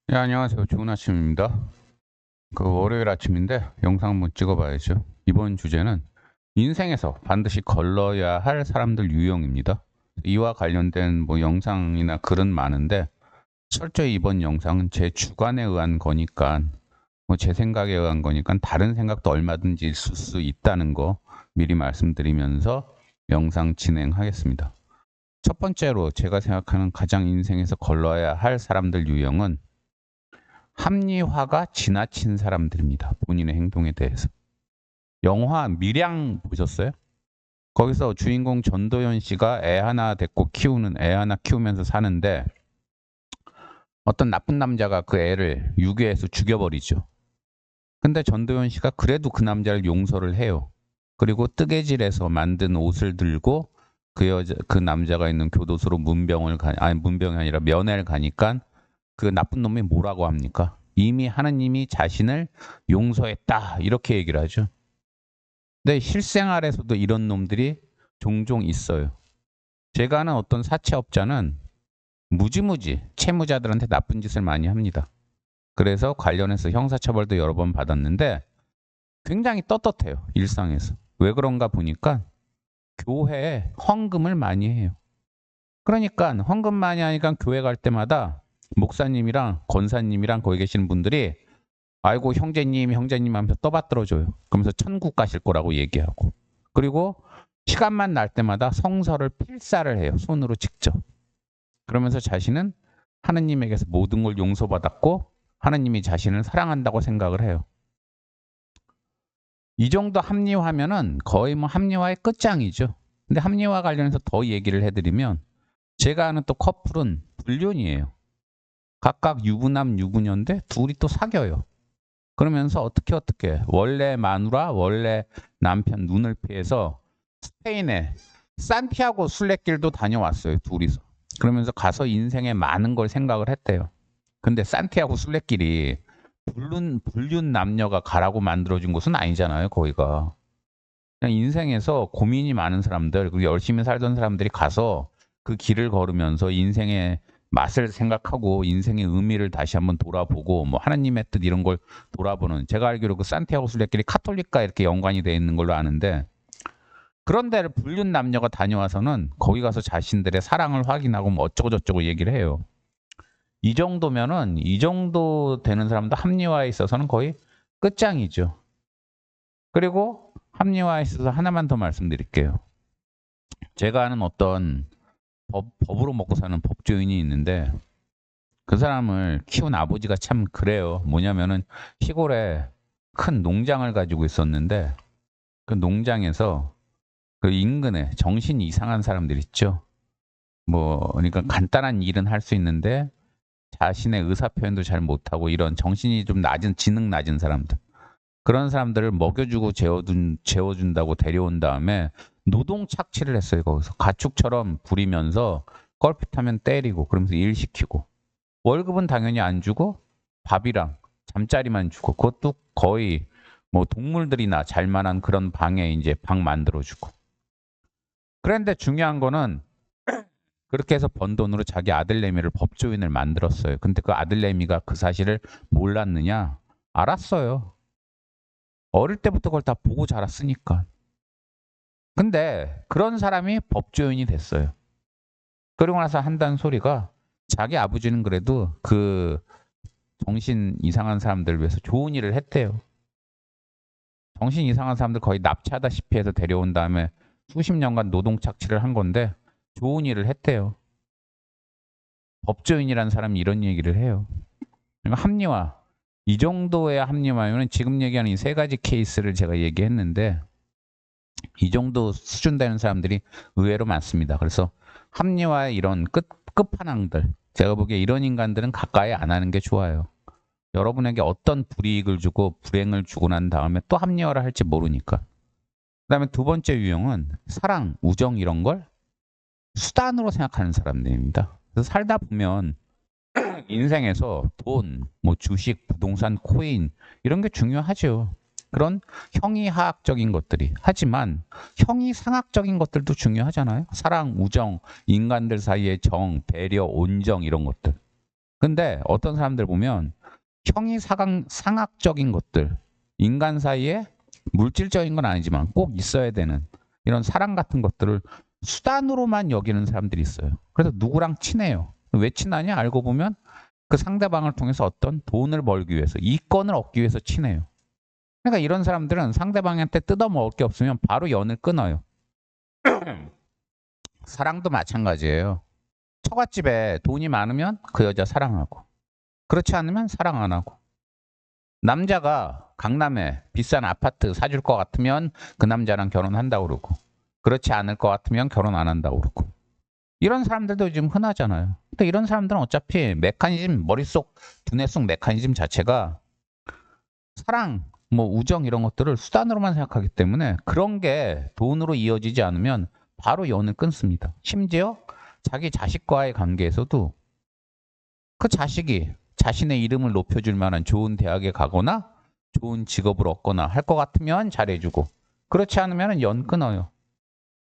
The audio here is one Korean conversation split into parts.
네, 안녕하세요. 좋은 아침입니다. 월요일 아침인데 영상 한번 찍어봐야죠. 이번 주제는 인생에서 반드시 걸러야 할 사람들 유형입니다. 이와 관련된 영상이나 글은 많은데 철저히 이번 영상은 제 주관에 의한 거니까 제 생각에 의한 거니까 다른 생각도 얼마든지 있을 수 있다는 거 미리 말씀드리면서 영상 진행하겠습니다. 첫 번째로 제가 생각하는 가장 인생에서 걸러야 할 사람들 유형은 합리화가 지나친 사람들입니다. 본인의 행동에 대해서. 영화 밀양 보셨어요? 거기서 주인공 전도연 씨가 애 하나 키우면서 사는데 어떤 나쁜 남자가 그 애를 유괴해서 죽여버리죠. 근데 전도연 씨가 그래도 그 남자를 용서를 해요. 그리고 뜨개질해서 만든 옷을 들고 그 남자가 있는 교도소로 문병이 아니라 면회를 가니까 그 나쁜 놈이 뭐라고 합니까? 이미 하느님이 자신을 용서했다. 이렇게 얘기를 하죠. 근데 실생활에서도 이런 놈들이 종종 있어요. 제가 아는 어떤 사채업자는 무지무지 채무자들한테 나쁜 짓을 많이 합니다. 그래서 관련해서 형사처벌도 여러 번 받았는데 굉장히 떳떳해요. 일상에서. 왜 그런가 보니까 교회에 헌금을 많이 해요. 그러니까 헌금 많이 하니까 교회 갈 때마다 목사님이랑 권사님이랑 거기 계시는 분들이 아이고 형제님 하면서 떠받들어줘요. 그러면서 천국 가실 거라고 얘기하고. 그리고 시간만 날 때마다 성서를 필사를 해요. 손으로 직접. 그러면서 자신은 하느님에게서 모든 걸 용서받았고 하느님이 자신을 사랑한다고 생각을 해요. 이 정도 합리화면은 거의 합리화의 끝장이죠. 근데 합리화 관련해서 더 얘기를 해드리면 제가 아는 또 커플은 불륜이에요. 각각 유부남 유부녀인데 둘이 또 사겨요. 그러면서 어떻게 원래 마누라 원래 남편 눈을 피해서 스페인에 산티아고 순례길도 다녀왔어요. 둘이서. 그러면서 가서 인생에 많은 걸 생각을 했대요. 근데 산티아고 순례길이 불륜 남녀가 가라고 만들어준 곳은 아니잖아요. 거기가. 그냥 인생에서 고민이 많은 사람들 그리고 열심히 살던 사람들이 가서 그 길을 걸으면서 인생의 맛을 생각하고 인생의 의미를 다시 한번 돌아보고 하나님의 뜻 이런 걸 돌아보는 제가 알기로 그 산티아고 순례길이 카톨릭과 이렇게 연관이 돼 있는 걸로 아는데 그런 데를 불륜 남녀가 다녀와서는 거기 가서 자신들의 사랑을 확인하고 어쩌고 저쩌고 얘기를 해요. 이 정도 되는 사람도 합리화에 있어서는 거의 끝장이죠. 그리고 합리화에 있어서 하나만 더 말씀드릴게요. 제가 아는 어떤 법으로 먹고 사는 법조인이 있는데 그 사람을 키운 아버지가 참 그래요. 뭐냐면은 시골에 큰 농장을 가지고 있었는데 그 농장에서 그 인근에 정신이 이상한 사람들 있죠. 그러니까 간단한 일은 할 수 있는데 자신의 의사 표현도 잘 못하고 이런 정신이 좀 낮은 지능 낮은 사람들. 그런 사람들을 먹여주고 재워준다고 데려온 다음에 노동 착취를 했어요. 거기서 가축처럼 부리면서 껄핏하면 때리고 그러면서 일 시키고 월급은 당연히 안 주고 밥이랑 잠자리만 주고 그것도 거의 동물들이나 잘 만한 그런 방에 이제 방 만들어주고 그런데 중요한 거는 그렇게 해서 번 돈으로 자기 아들내미를 법조인을 만들었어요. 근데 그 아들내미가 그 사실을 몰랐느냐? 알았어요. 어릴 때부터 그걸 다 보고 자랐으니까. 근데 그런 사람이 법조인이 됐어요. 그러고 나서 한다는 소리가 자기 아버지는 그래도 그 정신 이상한 사람들을 위해서 좋은 일을 했대요. 정신 이상한 사람들 거의 납치하다시피 해서 데려온 다음에 수십 년간 노동 착취를 한 건데 좋은 일을 했대요. 법조인이라는 사람이 이런 얘기를 해요. 그러니까 합리화. 이 정도의 합리화면 지금 얘기하는 이 세 가지 케이스를 제가 얘기했는데 이 정도 수준 되는 사람들이 의외로 많습니다. 그래서 합리화의 이런 끝판왕들 제가 보기에 이런 인간들은 가까이 안 하는 게 좋아요. 여러분에게 어떤 불이익을 주고 불행을 주고 난 다음에 또 합리화를 할지 모르니까. 그다음에 두 번째 유형은 사랑, 우정 이런 걸 수단으로 생각하는 사람들입니다. 그래서 살다 보면 인생에서 돈, 주식, 부동산, 코인 이런 게 중요하죠. 그런 형이하학적인 것들이. 하지만 형이상학적인 것들도 중요하잖아요. 사랑, 우정, 인간들 사이의 정, 배려, 온정 이런 것들. 근데 어떤 사람들 보면 상학적인 것들, 인간 사이에 물질적인 건 아니지만 꼭 있어야 되는 이런 사랑 같은 것들을 수단으로만 여기는 사람들이 있어요. 그래서 누구랑 친해요. 왜 친하냐? 알고 보면 그 상대방을 통해서 어떤 돈을 벌기 위해서, 이권을 얻기 위해서 친해요. 그러니까 이런 사람들은 상대방한테 뜯어먹을 게 없으면 바로 연을 끊어요. 사랑도 마찬가지예요. 처갓집에 돈이 많으면 그 여자 사랑하고, 그렇지 않으면 사랑 안 하고. 남자가 강남에 비싼 아파트 사줄 것 같으면 그 남자랑 결혼한다고 그러고, 그렇지 않을 것 같으면 결혼 안 한다고 그러고. 이런 사람들도 요즘 흔하잖아요. 근데 이런 사람들은 어차피 메커니즘, 머릿속, 두뇌 속 메커니즘 자체가 사랑, 뭐 우정 이런 것들을 수단으로만 생각하기 때문에 그런 게 돈으로 이어지지 않으면 바로 연을 끊습니다. 심지어 자기 자식과의 관계에서도 그 자식이 자신의 이름을 높여줄 만한 좋은 대학에 가거나 좋은 직업을 얻거나 할 것 같으면 잘해주고, 그렇지 않으면 연 끊어요.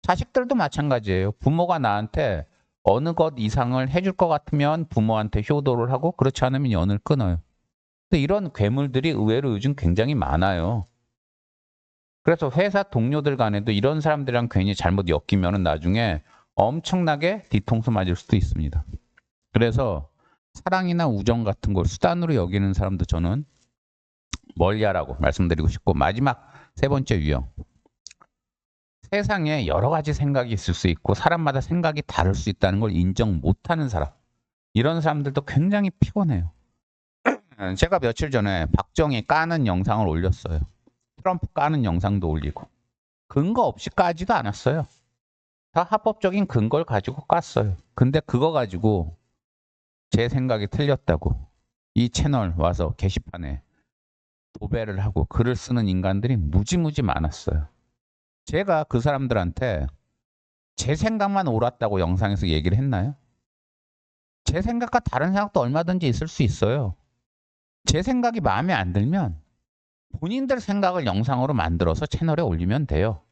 자식들도 마찬가지예요. 부모가 나한테 어느 것 이상을 해줄 것 같으면 부모한테 효도를 하고, 그렇지 않으면 연을 끊어요. 근데 이런 괴물들이 의외로 요즘 굉장히 많아요. 그래서 회사 동료들 간에도 이런 사람들이랑 괜히 잘못 엮이면 나중에 엄청나게 뒤통수 맞을 수도 있습니다. 그래서 사랑이나 우정 같은 걸 수단으로 여기는 사람도 저는 멀리하라고 말씀드리고 싶고, 마지막 세 번째 유형. 세상에 여러 가지 생각이 있을 수 있고 사람마다 생각이 다를 수 있다는 걸 인정 못하는 사람. 이런 사람들도 굉장히 피곤해요. 제가 며칠 전에 박정희 까는 영상을 올렸어요. 트럼프 까는 영상도 올리고. 근거 없이 까지도 않았어요. 다 합법적인 근거를 가지고 깠어요. 근데 그거 가지고 제 생각이 틀렸다고 이 채널 와서 게시판에 도배를 하고 글을 쓰는 인간들이 무지무지 많았어요. 제가 그 사람들한테 제 생각만 옳았다고 영상에서 얘기를 했나요? 제 생각과 다른 생각도 얼마든지 있을 수 있어요. 제 생각이 마음에 안 들면 본인들 생각을 영상으로 만들어서 채널에 올리면 돼요.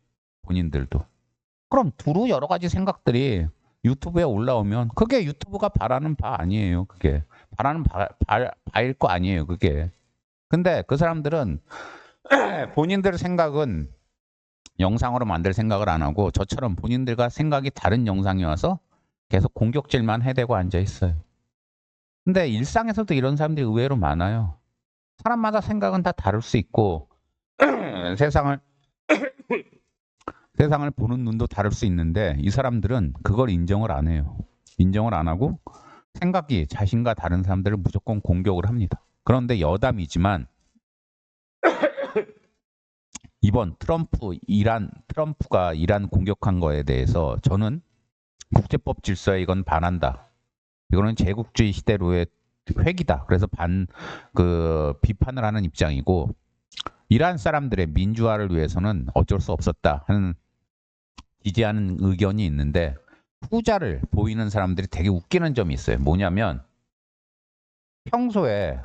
본인들도. 그럼 두루 여러 가지 생각들이 유튜브에 올라오면 그게 유튜브가 바라는 바 아니에요. 그게 바라는 바일 거 아니에요. 그게. 근데 그 사람들은 본인들 생각은 영상으로 만들 생각을 안 하고 저처럼 본인들과 생각이 다른 영상이 와서 계속 공격질만 해대고 앉아 있어요. 근데 일상에서도 이런 사람들이 의외로 많아요. 사람마다 생각은 다 다를 수 있고 세상을 보는 눈도 다를 수 있는데 이 사람들은 그걸 인정을 안 해요. 인정을 안 하고 생각이 자신과 다른 사람들을 무조건 공격을 합니다. 그런데 여담이지만 이번 트럼프가 이란 공격한 거에 대해서 저는 국제법 질서에 이건 반한다. 이거는 제국주의 시대로의 획이다. 그래서 비판을 하는 입장이고, 이란 사람들의 민주화를 위해서는 어쩔 수 없었다 하는 지지하는 의견이 있는데, 후자를 보이는 사람들이 되게 웃기는 점이 있어요. 뭐냐면 평소에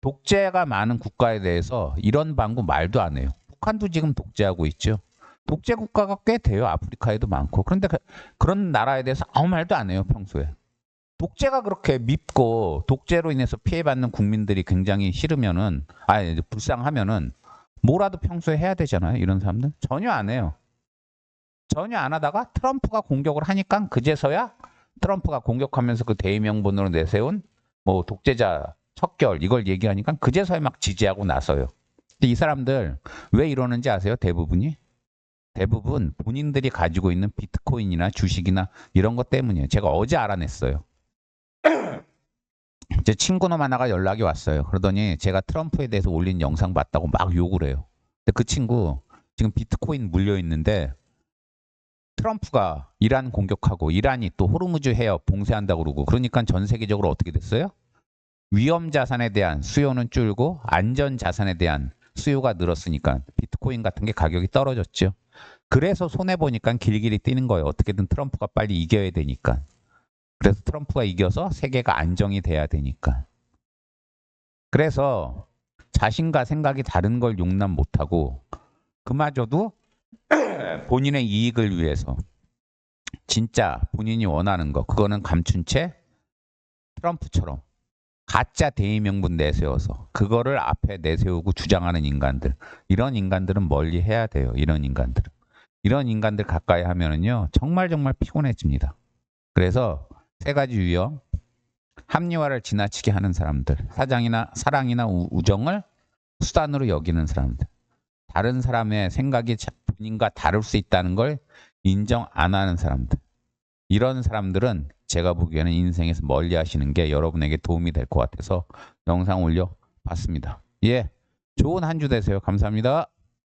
독재가 많은 국가에 대해서 이런 방구 말도 안 해요. 북한도 지금 독재하고 있죠. 독재 국가가 꽤 돼요. 아프리카에도 많고. 그런데 그런 나라에 대해서 아무 말도 안 해요. 평소에. 독재가 그렇게 밉고 독재로 인해서 피해받는 국민들이 굉장히 싫으면은, 불쌍하면은 뭐라도 평소에 해야 되잖아요. 이런 사람들 전혀 안 해요. 전혀 안 하다가 트럼프가 공격을 하니까 그제서야 트럼프가 공격하면서 그 대의명분으로 내세운 뭐 독재자 척결 이걸 얘기하니까 그제서야 막 지지하고 나서요. 근데 이 사람들 왜 이러는지 아세요? 대부분 본인들이 가지고 있는 비트코인이나 주식이나 이런 것 때문이에요. 제가 어제 알아냈어요. 제 친구놈 하나가 연락이 왔어요. 그러더니 제가 트럼프에 대해서 올린 영상 봤다고 막 욕을 해요. 근데 그 친구 지금 비트코인 물려 있는데 트럼프가 이란 공격하고 이란이 또 호르무즈 해협 봉쇄한다고 그러고, 그러니까 전 세계적으로 어떻게 됐어요? 위험 자산에 대한 수요는 줄고 안전 자산에 대한 수요가 늘었으니까 비트코인 같은 게 가격이 떨어졌죠. 그래서 손해 보니까 길길이 뛰는 거예요. 어떻게든 트럼프가 빨리 이겨야 되니까. 그래서 트럼프가 이겨서 세계가 안정이 돼야 되니까. 그래서 자신과 생각이 다른 걸 용납 못하고 그마저도 본인의 이익을 위해서 진짜 본인이 원하는 거 그거는 감춘 채 트럼프처럼 가짜 대의명분 내세워서 그거를 앞에 내세우고 주장하는 인간들, 이런 인간들은 멀리 해야 돼요. 이런 인간들 가까이 하면은요 정말 피곤해집니다. 그래서 세 가지 유형: 합리화를 지나치게 하는 사람들, 사랑이나 우정을 수단으로 여기는 사람들, 다른 사람의 생각이 본인과 다를 수 있다는 걸 인정 안 하는 사람들, 이런 사람들은 제가 보기에는 인생에서 멀리 하시는 게 여러분에게 도움이 될 것 같아서 영상 올려봤습니다. 예, 좋은 한 주 되세요. 감사합니다.